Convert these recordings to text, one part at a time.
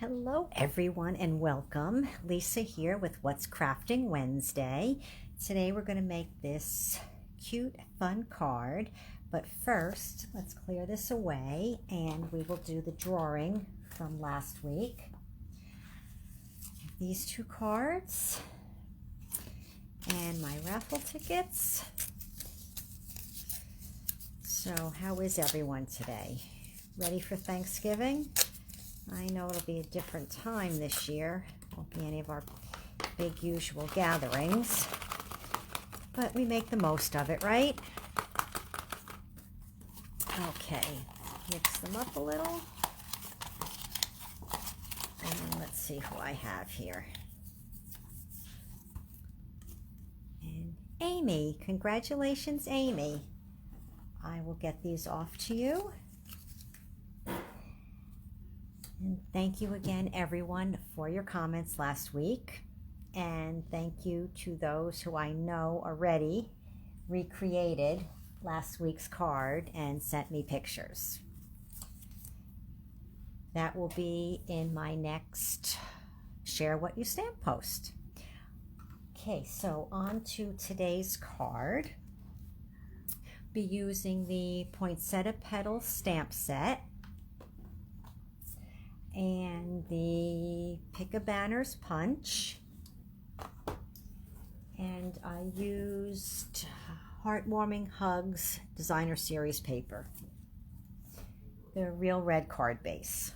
Hello everyone and welcome. Lisa here with What's Crafting Wednesday. Today we're going to make this cute fun card, but first let's clear this away and we will do the drawing from last week. These two cards and my raffle tickets. So how is everyone today? Ready for Thanksgiving? I know it'll be a different time this year. Won't be any of our big usual gatherings, but we make the most of it, right? Okay, mix them up a little. And let's see who I have here. And Amy, congratulations, Amy. I will get these off to you. And thank you again, everyone, for your comments last week. And thank you to those who I know already recreated last week's card and sent me pictures. That will be in my next Share What You Stamp post. Okay, so on to today's card. Be using the Poinsettia Petals stamp set and the Pick a Banners punch, and I used Heartwarming Hugs Designer Series paper, the real red card base,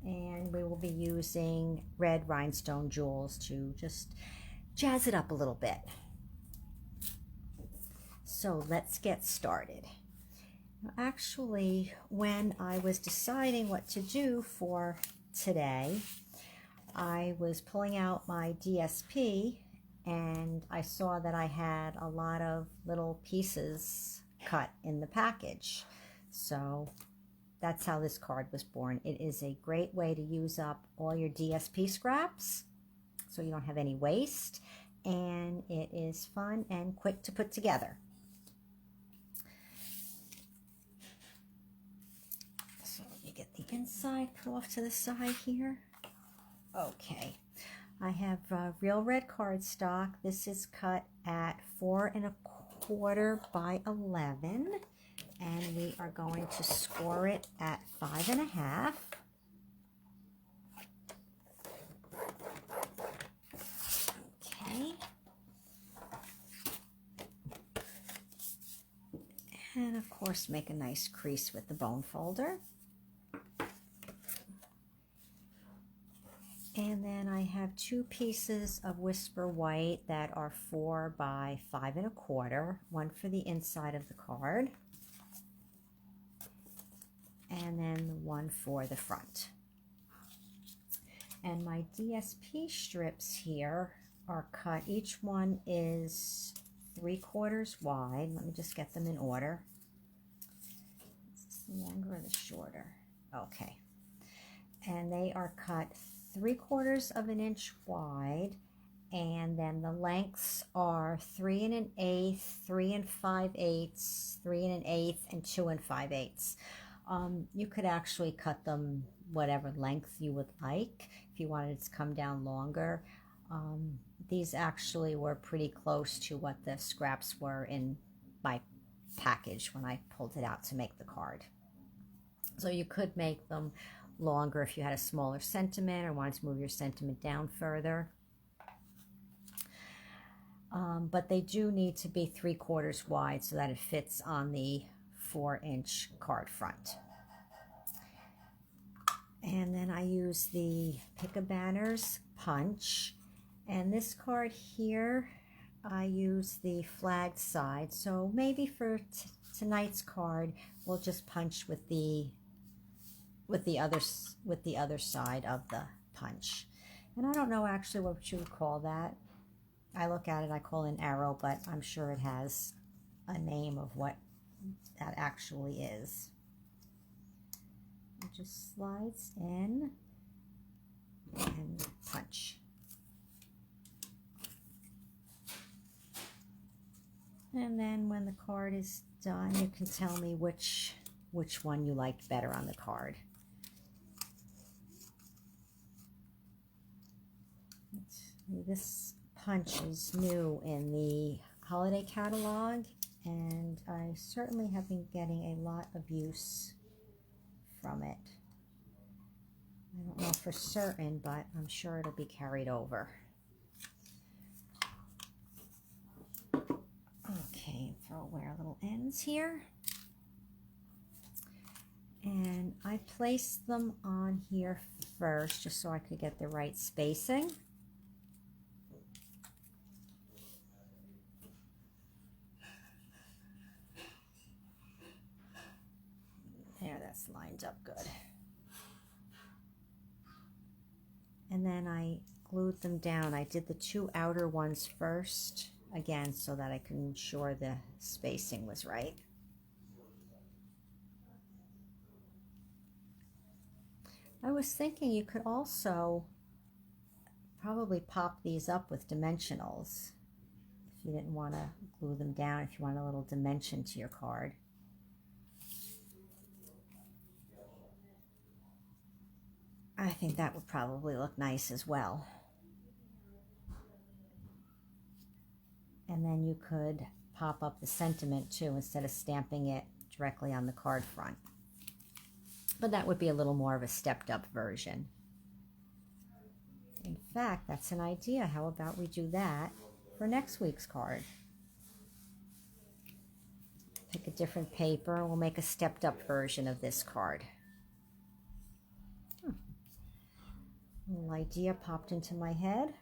and we will be using red rhinestone jewels to just jazz it up a little bit. So let's get started. Actually, when I was deciding what to do for today, I was pulling out my DSP and I saw that I had a lot of little pieces cut in the package. So that's how this card was born. It is a great way to use up all your DSP scraps so you don't have any waste, and it is fun and quick to put together. Get the inside put off to the side here. Okay, I have real red cardstock. This is cut at 4 1/4 by 11, and we are going to score it at 5 1/2. Okay, and of course make a nice crease with the bone folder. And then I have two pieces of Whisper White that are 4 by 5 1/4, one for the inside of the card, and then one for the front. And my DSP strips here are cut, each one is 3/4 wide. Let me just get them in order. Is this the longer or the shorter? Okay. And they are cut 3/4 of an inch wide, and then the lengths are 3 1/8, 3 5/8, 3 1/8, and 2 5/8. You could actually cut them whatever length you would like if you wanted it to come down longer. These actually were pretty close to what the scraps were in my package when I pulled it out to make the card. So you could make them longer if you had a smaller sentiment or wanted to move your sentiment down further. But they do need to be 3/4 wide so that it fits on the 4-inch card front. And then I use the Pick a Banners punch, and this card here I use the flagged side, so maybe for tonight's card we'll just punch with the other side of the punch. And I don't know actually what you would call that. I look at it, I call it an arrow, but I'm sure it has a name of what that actually is. It just slides in and punch. And then when the card is done, you can tell me which one you liked better on the card. This punch is new in the holiday catalog, and I certainly have been getting a lot of use from it. I don't know for certain, but I'm sure it'll be carried over. Okay, throw away our little ends here. And I placed them on here first just so I could get the right spacing. There, that's lined up good. And then I glued them down. I did the two outer ones first, again, so that I could ensure the spacing was right. I was thinking you could also probably pop these up with dimensionals if you didn't want to glue them down, if you want a little dimension to your card. I think that would probably look nice as well. And then you could pop up the sentiment too instead of stamping it directly on the card front. But that would be a little more of a stepped up version. In fact, that's an idea. How about we do that for next week's card? Pick a different paper and we'll make a stepped up version of this card. A little idea popped into my head.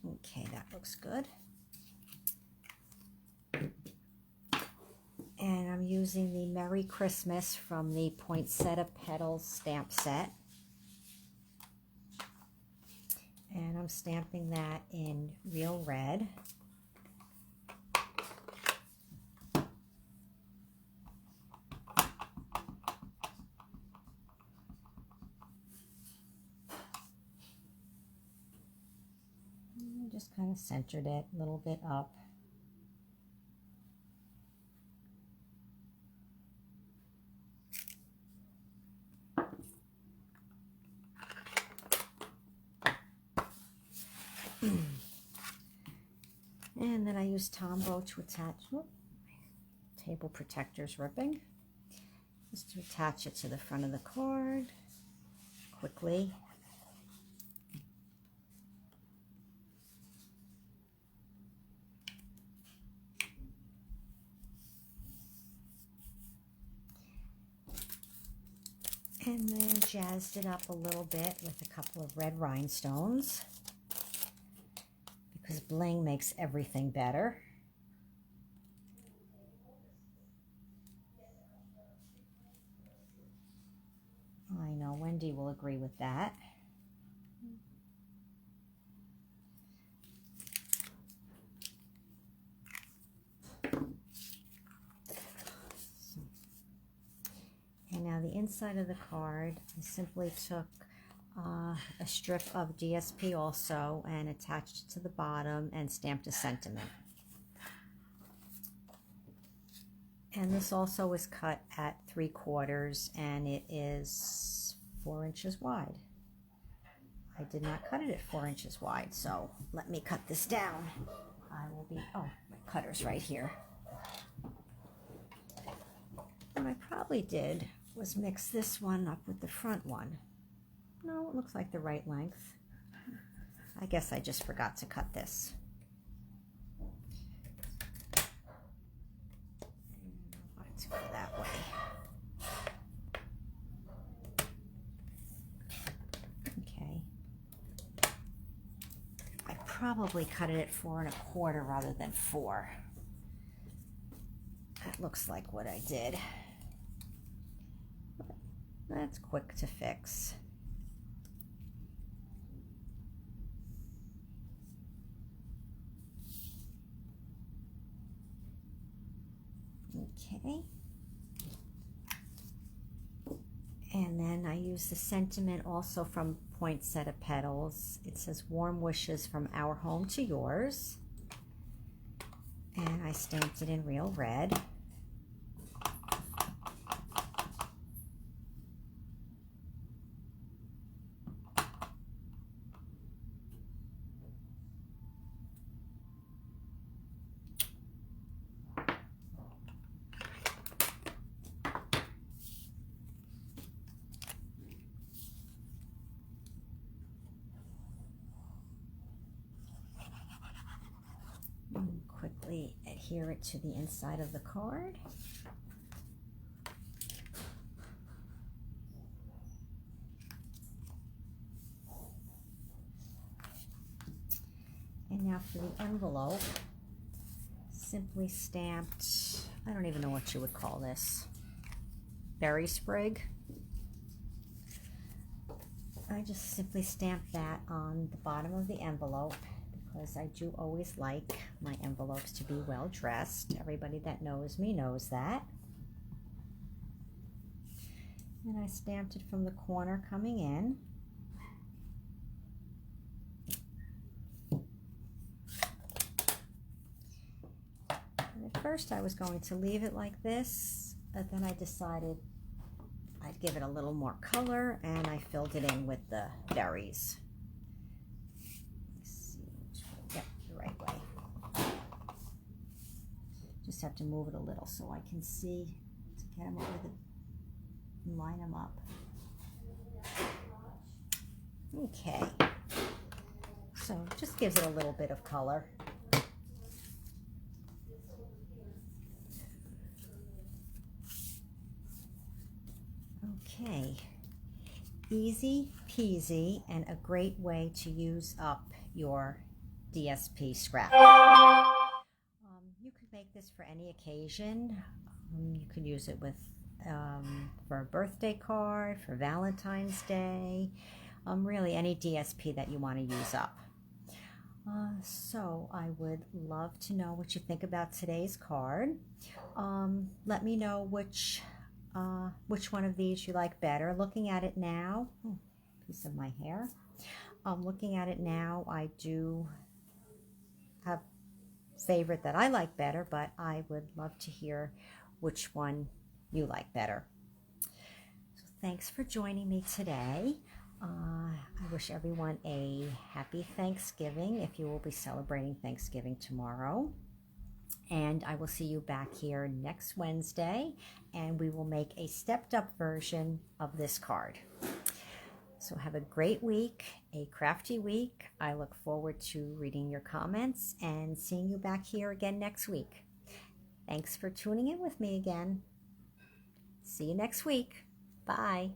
Okay, that looks good. And I'm using the Merry Christmas from the Poinsettia Petals stamp set. And I'm stamping that in real red. Just kind of centered it a little bit up. And then I use Tombow to attach, table protector's ripping, just to attach it to the front of the card quickly. And then jazzed it up a little bit with a couple of red rhinestones, because bling makes everything better. I know Wendy will agree with that. And now the inside of the card, I simply took a strip of DSP also and attached it to the bottom and stamped a sentiment. And this also is cut at 3/4 and it is 4 inches wide. I did not cut it at 4 inches wide, so let me cut this down. I will be, oh, my cutter's right here. What I probably did was mix this one up with the front one. No, it looks like the right length. I guess I just forgot to cut this. Let's go that way. Okay. I probably cut it at 4 1/4 rather than 4. That looks like what I did. That's quick to fix. Okay. And then I use the sentiment also from Poinsettia Petals. It says, "Warm wishes from our home to yours." And I stamped it in real red. quickly adhere it to the inside of the card. And now for the envelope, simply stamped, I don't even know what you would call this, berry sprig. I just simply stamp that on the bottom of the envelope because I do always like my envelopes to be well dressed. Everybody that knows me knows that. And I stamped it from the corner coming in. At first I was going to leave it like this, but then I decided I'd give it a little more color, and I filled it in with the berries. Let's see which way. Yep, the right way. Just have to move it a little so I can see to get them over and line them up. Okay, so just gives it a little bit of color. Okay, easy peasy and a great way to use up your DSP scrap. You could make this for any occasion. You could use it with for a birthday card, for Valentine's Day, really any DSP that you want to use up. So I would love to know what you think about today's card. Let me know which one of these you like better. Looking at it now, piece of my hair. Looking at it now, I do have a favorite that I like better, but I would love to hear which one you like better. So thanks for joining me today. I wish everyone a happy Thanksgiving if you will be celebrating Thanksgiving tomorrow. And I will see you back here next Wednesday, and we will make a stepped up version of this card. So have a great week, a crafty week. I look forward to reading your comments and seeing you back here again next week. Thanks for tuning in with me again. See you next week. Bye.